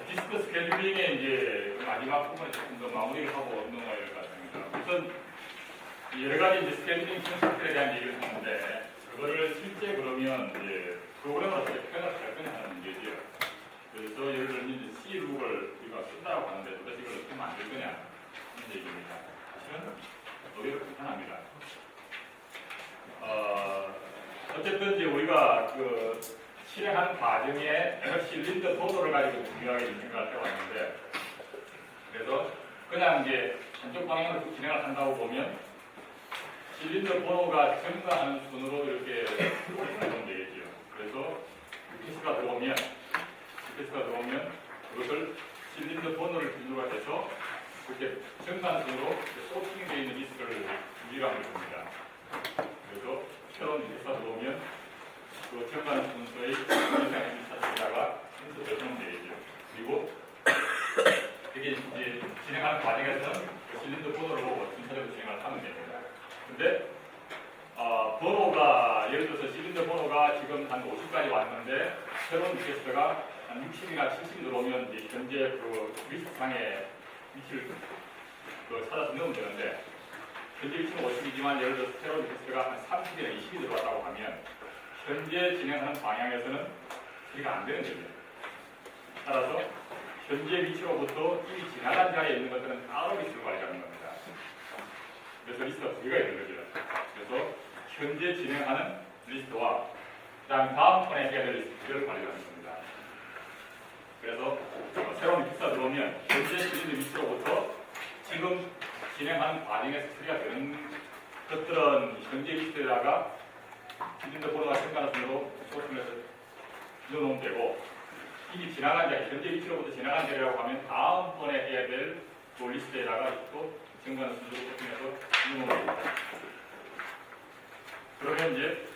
디스크 스케줄링의 이제 마지막 부분에 조금 더 마무리를 하고 넘어가야 될 것 같습니다. 우선 여러 가지 이제 스케줄링 concept에 대한 얘기를 했는데 그거를 실제 그러면 이제 프로그램을 어떻게 표현할 거냐 하는 문제죠. 그래서 예를 들면 이제 C 룩을 우리가 쓴다고 하는데 도대체 이걸 어떻게 만들 거냐 하는 얘기입니다. 사실은 의외로 간단합니다. 어쨌든 이제 우리가 그 실행하는 과정에 실린더 번호를 가지고 중요하게 생각할 때가 왔는데, 그래서 그냥 이제 한쪽 방향으로 쭉 진행을 한다고 보면 실린더 번호가 증가하는 순으로 이렇게 보면 되겠죠. 그래서 리퀘스트가 들어오면 그것을 실린더 번호를 기준으로 해서 이렇게 증가하는 순으로 소팅되어 있는 리스트를 유지하는 겁니다. 그래서 새로운 리퀘스트가 들어오면 그 증가하는 순서의 이상의 리스트에다가 순서를 넣으면 되겠죠. 그리고 이게 이제 진행하는 과정에서는 그 실린더 번호를 보고 순서대로 진행을 하면 됩니다. 근데 번호가 예를 들어서 실린더 번호가 지금 한 50까지 왔는데 새로운 리퀘스트가 한 60이나 70 들어오면 이제 현재 그 리스트상의 위치를 찾아서 넣으면 되는데, 현재 위치는 50이지만 예를 들어서 새로운 리퀘스트가 한 30이나 20이 들어왔다고 하면 현재 진행하는 방향에서는 처리가 안 되는 거죠. 따라서 현재 위치로부터 이미 지나간 자리에 있는 것들은 따로 리스트를 관리하는 겁니다. 그래서 리스트가 두 개가 있는 거죠. 그래서 현재 진행하는 리스트와 다음 턴에 해야 될 리스트를 관리하는 겁니다. 그래서 새로운 리스트가 들어오면 현재 실린 리스트로부터 지금 진행하는 과정에서 처리가 되는 것들은 현재 리스트에다가 실린더 번호가 증가하는 순으로 소팅해서 넣어놓으면 되고, 이미 지나간 자리, 현재 위치로부터 지나간 자리라고 하면 다음번에 해야 될 그 리스트에다가 또 증가하는 순으로 소팅해서 넣어놓으면 됩니다. 그러면 이제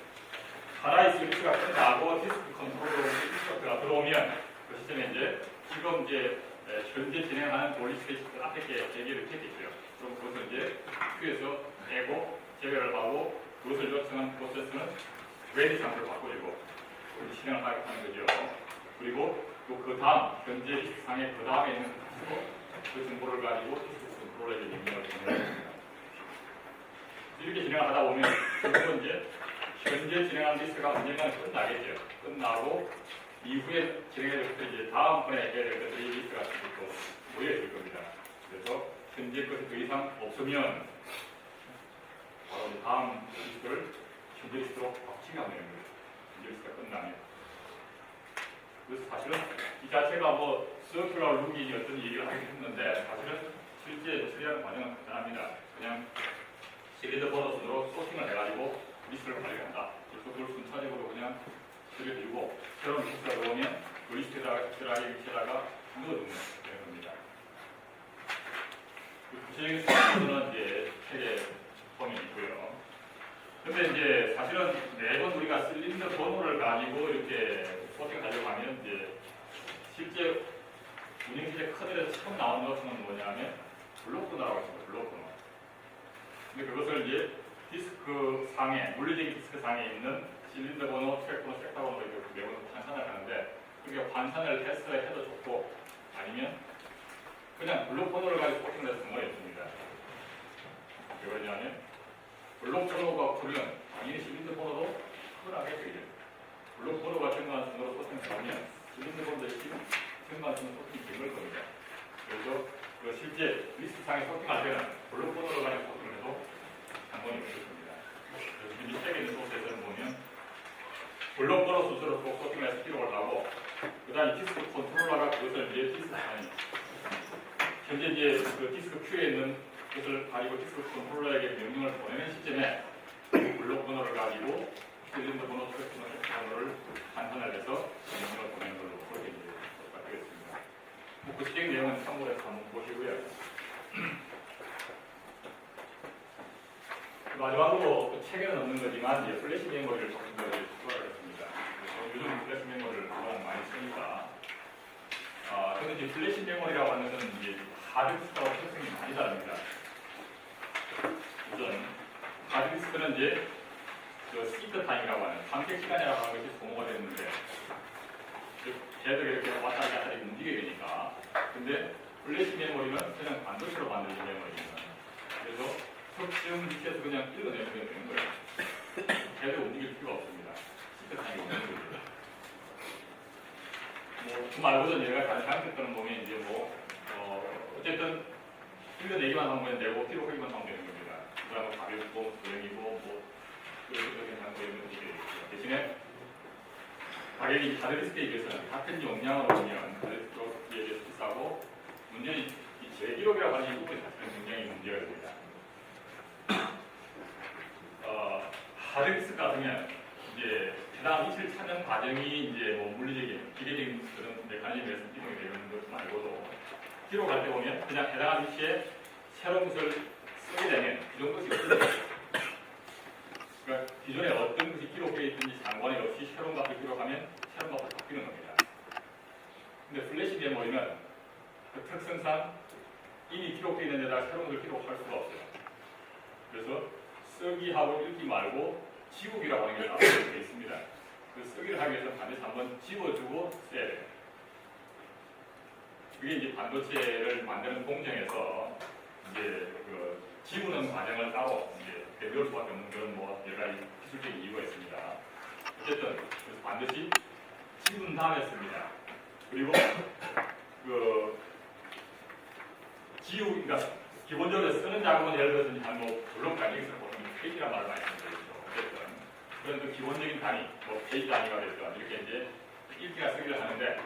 하나의 스위치가 끝나고 디스크 컨트롤러 리스트가 들어오면 그 시점에 이제 지금 이제 현재 진행하는 돌리스트 앞에 게 제기를 했겠죠. 그럼 그것을 이제 큐에서 빼고 제외를 하고 그것을 요청한 프로세스는 레디 상태로 바꿔주고 실행을 하는 거죠. 그리고 또 그 다음 현재 리스트상에 그 다음에 있는 그 정보를 가지고 디스크 컨트롤러에게 명령을 진행합니다. 이렇게 진행을 하다 보면 결국은 이제 현재 진행하는 리스트가 언젠가는 끝나겠죠. 끝나고 이후에 진행해야 될 것들이 이제 다음번에 해야 될 것들이 리스트가 또 모여있을 겁니다. 그래서 현재 것이 더 이상 없으면 바로 다음 리스트를 현재 리스트로 바치면 되는 거예요. 현재 리스트가 끝나면. 그래서 사실은 이 자체가 뭐 서큘러 룩이 어떤 얘기를 하긴 했는데 사실은 실제 처리하는 과정은 간단합니다. 그냥 실린더 번호 순으로 소팅을 해가지고 리스트를 관리한다. 그래서 그걸 순차적으로 그냥 처리해주고 새로운 리스트가 들어오면 그 리스트에다가 특별하게 위치에다가 넣어두면 되는 겁니다. 구체적인 스타일은 이제 책에 포함이 있고요. 근데 이제 사실은 매번 우리가 실린더 번호를 가지고 이렇게 소팅하려고 하면 이제 실제 운영실의 커널에서 처음 나오는 것은 뭐냐면 블록 번호라고 했습니다. 블록 번호. 근데 그것을 이제 디스크 상에, 물리적인 디스크 상에 있는 실린더 번호, 트랙 번호, 섹터 번호 이렇게 매번 환산을 하는데, 그렇게 환산을 해도 좋고, 아니면 그냥 블록 번호를 가지고 소팅을 해서 뭐였습니다. 왜 그러냐면, 블록 번호가 크면 당연히 실린더 번호도 크게 되죠. 블록 번호가 증가하는 순으로 소팅을 하면 실린더 번호도 증가하는 순으로 소팅이 될 겁니다. 그래서 그 실제 리스트 상에 소팅할 때는 블록 번호를 가지고 소팅을 해도 상관이 없을 겁니다. 그래서 이 책에 있는 소스에서는 보면 블록 번호 순서로 소팅을 해서 기록을 하고, 그 다음에 디스크 컨트롤러가 그것을 이제 디스크 상에 현재 이제 그 디스크 큐에 있는 것을 가지고 디스크 컨트롤러에게 명령을 보내는 시점에 블록 번호를 가지고 실린더 번호, 트랙 번호를 환산을 해서 명령을 보내는 걸로 그렇게 이제 되겠습니다. 뭐 구체적인 내용은 참고해서 한번 보시고요. 마지막으로 그 책에는 없는 거지만 이제 플래시 메모리를 조금 더 추가를 했습니다. 요즘 플래시 메모리를 워낙 많이 쓰니까. 근데 이제 플래시 메모리라고 하는 것은 이제 하드디스크하고 특성이 많이 다릅니다. 우선 하드디스크는 이제 그 시크 타임이라고 하는 방책 시간이라고 하는 것이 소모가 됐는데, 계속 이렇게 왔다 갔다 하는 움직여야 되니까. 근데 플래시 메모리는 그냥 반도체로 만들어진 메모리입니다. 그래서 특정 위치에서 그냥 읽어내면 되는 거예요. 제대로 움직일 필요가 없습니다. 시크타임이 없는 거죠. 그 말고도 얘가 다른 장점들은 보면 이제 어쨌든 읽어내기만 하면 되고 기록하기만 하면 되는 겁니다. 그다음에 가볍고 소형이고 그렇게 하는 거예요. 대신에 가격이 하드디스크에 비해서는 같은 용량으로 보면 하드디스크에 비해서 비싸고 문제는 이 재기록이라고 하는 이 부분이 사실은 굉장히 문제가 됩니다. 하드디스크 같으면 이제 해당 위치를 찾는 과정이 이제 물리적인 기계적인 그런 메커니즘에서 기록이 되는 것 말고도 기록할 때 보면 그냥 해당한 위치에 새로운 것을 쓰게 되면 기존 것이 없습니다. 그러니까 기존에 어떤 것이 기록되어 있든지 상관이 없이 새로운 값을 기록하면 새로운 값으로 바뀌는 겁니다. 근데 플래시 메모리는 그 특성상 이미 기록되어 있는 데다가 새로운 것을 기록할 수가 없어요. 그래서 쓰기하고 읽기 말고 지우기라고 하는 게 따로 되어 있습니다. 그 쓰기를 하기 위해서 반드시 한번 지워주고 써야 돼요. 그게 이제 반도체를 만드는 공정에서 이제 그 지우는 과정을 따로 이제 배울 수밖에 없는 그런 여러 가지 기술적인 이유가 있습니다. 어쨌든 그래서 반드시 지운 다음에 씁니다. 그리고 그 그러니까 기본적으로 쓰는 작업은 예를 들어서 한 블록까지 여기서 보통 페이지란 말을 많이 쓰죠. 어쨌든 그런 그 기본적인 단위, 페이지 단위가 됐든 이렇게 이제 읽기나 쓰기를 하는데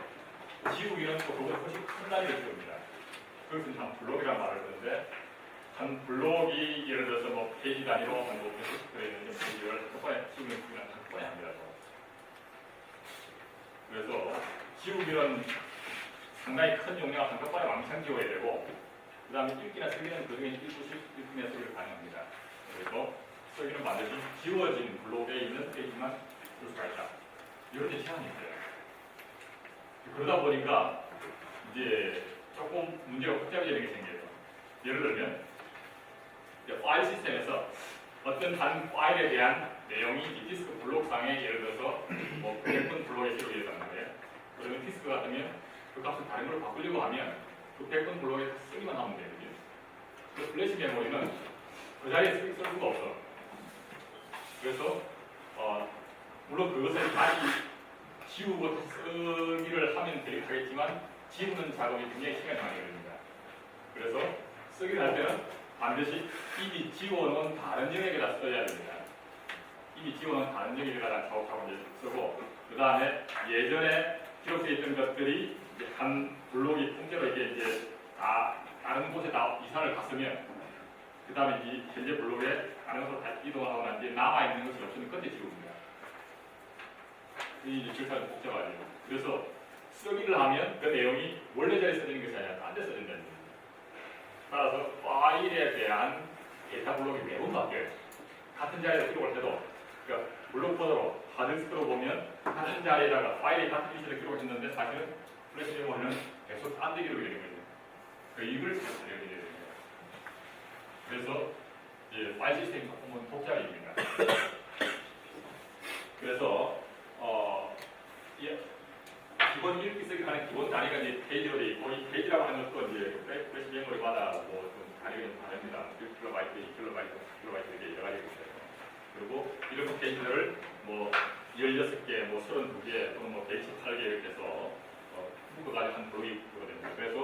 지우기는 또 그보다 훨씬 큰 단위를 씁니다. 그것은 한 블록이란 말을 쓰는데 한 블록이 예를 들어서 페이지 단위로 한 100씩 들어있는 페이지를 한꺼번에 지우면 한꺼번에 합니다. 그래서 지우기는 상당히 큰 용량을 한꺼번에 왕창 지워야 되고 그 다음에 읽기나 쓰기는 그 중에 읽기나 쓰기를 가능합니다. 그래서 쓰기는 반드시 지워진 블록에 있는 페이지만 쓸 수가 있다. 이런 데 제한이 있어요. 그러다 보니까 이제 조금 문제가 복잡해지는 게 생겨요. 예를 들면 파일 시스템에서 어떤 한 파일에 대한 내용이 이 디스크 블록상에 예를 들어서 100분 블록에 기록이 있다는 거예요. 그러면 디스크 같으면 그 값을 다른 걸로 바꾸려고 하면 그 100분 블록에 쓰기만 하면 되거든요. 그 플래시 메모리는 그 자리에 쓸 수가 없어. 그래서 물론 그것을 다시 지우고 쓰기를 하면 되겠지만 지우는 작업이 굉장히 시간이 많이 걸립니다. 그래서 쓰기를 할 때는 반드시 이미 지워놓은 다른 영역에다 써야 됩니다. 이미 지워놓은 다른 영역에다 작업하고 쓰고 그 다음에 예전에 기록되어 있던 것들이 한 블록이 통째로 이제 다른 곳에 다 이사를 갔으면 그 다음에 이 현재 블록에 다른 곳으로 다 이동하고 난 뒤에 남아있는 것이 없으면 그때 지웁니다. 이 절차가 복잡하죠. 그래서 쓰기를 하면 그 내용이 원래 자리에 써지는 것이 아니라 딴 데 써진다는 겁니다. 따라서 파일에 대한 데이터 블록이 매번 바뀌어요. 같은 자리에서 기록을 해도 그러니까 블록번호로 하드디스크로 보면 같은 자리에다가 파일이 같은 위치에서 기록을 했는데 사실은 플래시 메모리는 계속 딴 데 기록이 되는 거죠. 이걸 잘 처리해야 됩니다. 그래서 이제 파일 시스템이 조금은 복잡입니다. 그래서 기본 읽기 쓰기 하는 기본 단위가 이제 페이지로 되어 있고 이 페이지라고 하는 것도 이제 플래시 메모리마다 좀 단위가 좀 다릅니다. 1KB, 2KB 이렇게 여러 가지가 있어요. 그리고 이런 페이지들을 16개, 32개 또는 128개 이렇게 해서 묶어가지고 한 블록이 되거든요. 그래서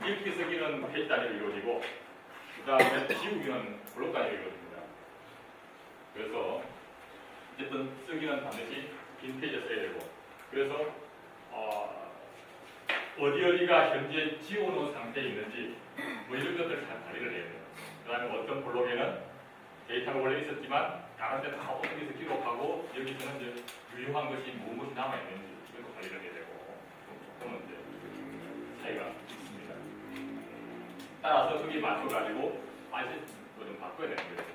읽기 쓰기는 페이지 단위로 이루어지고 그 다음에 지우기는 블록 단위로 이루어집니다. 그래서 어쨌든 쓰기는 반드시 빈 페이지에 써야 되고 그래서 어디가 현재 지워놓은 상태에 있는지 이런 것들을 잘 관리를 해야 돼요. 그 다음에 어떤 블록에는 데이터가 원래 있었지만 다른 데 다 어떻게 기록하고 여기서는 이제 유효한 것이 무엇이 남아있는지 이것도 관리를 해야 되고 조금은 이제 차이가 있습니다. 따라서 거기에 맞춰가지고 파일을 좀 바꿔야 되는 거예요.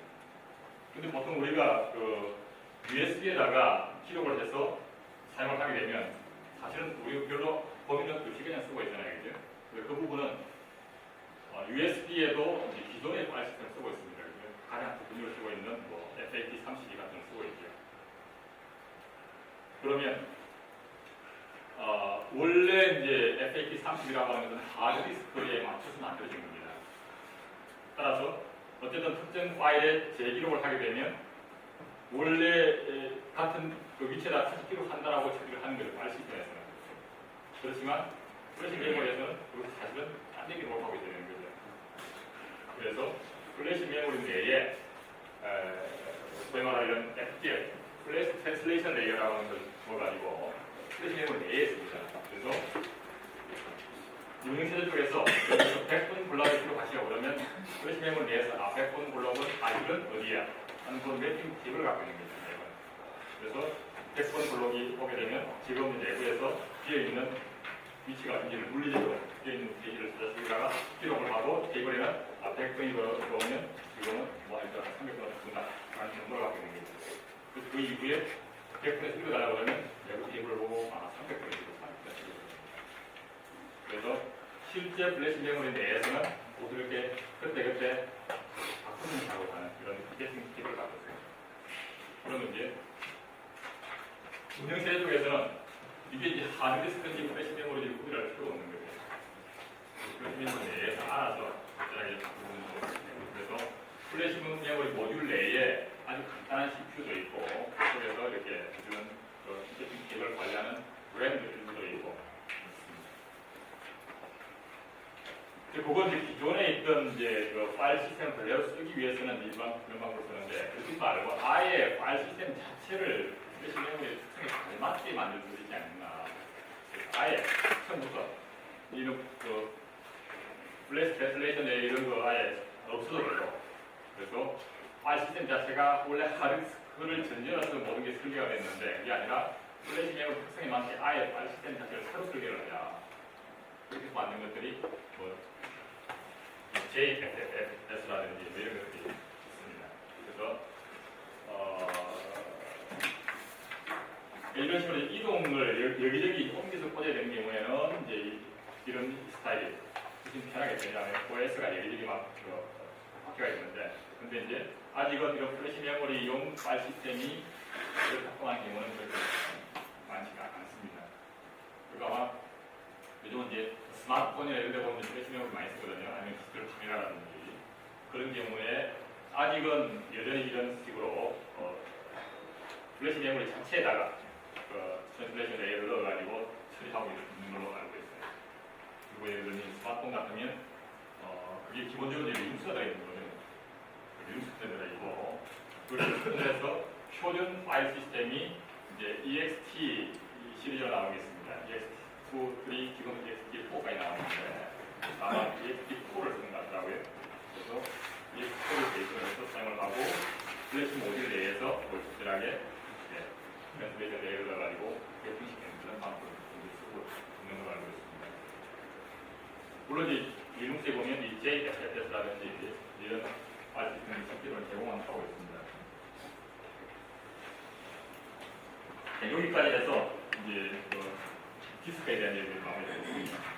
근데 보통 우리가 USB에다가 기록을 해서 사용을 하게 되면 사실은 우리 별로 범위는 없이 그냥 쓰고 있잖아요. 그죠? 그 부분은 USB에도 기존의 파일 시스템을 쓰고 있습니다. 가장 대표적으로 쓰고 있는 FAT32 같은 걸 쓰고 있죠. 그러면 원래 이제 FAT 30이라고 하는 것은 하드디스크에 맞춰서 만들어진 겁니다. 따라서 어쨌든 특정 파일에 재기록을 하게 되면 원래 같은 그 위치에다 다시 기록한다라고 처리를 하는 거예요. 파일 시스템에서는. 그렇지만 플래시 메모리에서는 여기서 사실은 딴 얘기를 하고 있는 거죠. 그래서 플래시 메모리 내에 소위 말하는 FTL, 플래시 트랜슬레이션 레이어라고 하는 걸 넣어가지고 플래시 메모리 내에 있습니다. 그래서 유능세대 쪽에서 100분 블럭을 기록하시려고 그러면 플래시 메모리 내에서 100분 블럭은 이건 어디야? 하는 그런 매핑 팁을 갖고 있는 거죠. 그래서 100번 블록이 오게 되면 지금 내부에서 비어있는 위치가 이제 물리적으로 비어있는 페이지를 찾아주다가 기록을 하고 테이블에는 100번이 들어오면 지금은 뭐 일단 300번 준다 라는 정보를 갖고 있는 거죠. 그래서 그 이후에 100번에서 읽어달라고 하면 내부 테이블을 보고 300번이고 300번이고 그래서 실제 플래시 메모리 내에서는 모두 이렇게 그때그때 바꾸는 작업을 하는 이런 매핑 팁을 갖고 있어요. 그러면 이제 운영세대 쪽에서는 이게 이제 하드디스크인지 플래시 메모리인지 구별할 필요가 없는 거예요. 플래시 메모리 내에서 알아서 적절하게 바꾸는 거예요. 그래서 플래시 메모리 모듈 내에 아주 간단한 CPU도 있고 그래서 이렇게 이런 팁을 관리하는 램도 있고 그건 이제 기존에 있던 이제 그 파일 시스템을 그대로 쓰기 위해서는 일반 그런 방법을 쓰는데 그렇지 말고 아예 파일 시스템 자체를 플래시 메모리 특성에 잘 맞게 만들 수 있지 않나. 아예 처음부터 이런 그 플래시 트랜슬레이션 이런 거 아예 없어졌고 그래서 파일 시스템 자체가 원래 하드디스크를 전제로 해서 모든 게 설계가 됐는데 그게 아니라 플래시 메모리 특성에 맞게 아예 파일 시스템 자체를 새로 설계를 하자. 그렇게 만든 것들이 뭐 JFFS라든지 뭐 이런 것들이 있습니다. 그래서 이런 식으로 이동을 여기저기 옮겨서 꽂아야 되는 경우에는 이제 이런 스타일이 훨씬 편하게 되냐면 OS가 여기저기 막 바뀌어 있는데 근데 이제 아직은 이런 플래시 메모리용 파일 시스템이 작동하는 경우는 그렇게 많지가 않습니다. 그리고 아마 요즘은 이제 스마트폰이나 이런 데 보면 플래시 메모리 많이 쓰거든요. 아니면 디지털 카메라라든지 그런 경우에 아직은 여전히 이런 식으로 플래시 메모리 자체에다가 트랜슬레이션 레이어를 넣어가지고 처리하고 있는 걸로 알고 있어요. 그리고 예를 들면 스마트폰 같으면 그게 기본적으로 이제 리눅스가 들어있는 거죠. 리눅스가 들어있고 그걸 해서 표준 파일 시스템이 이제 EXT 시리즈로 나오고 있습니다. EXT2, 3, 지금 EXT4까지 나오는데 아마 EXT4를 쓰는 것 같더라고요. 그래서 EXT4를 베이스로 해서 사용을 하고 플래시 모듈 내에서 적절하게 트랜슬레이션 레이어를 넣어가지고 배분시키는 그런 방법을 쓰고 있는 걸로 알고 있습니다. 물론 이 리눅스에 보면 이 JFFS라든지 이런 파일 시스템 서비스를 제공하고 있습니다. 여기까지 해서 이제 디스크에 대한 얘기를 마무리하겠습니다.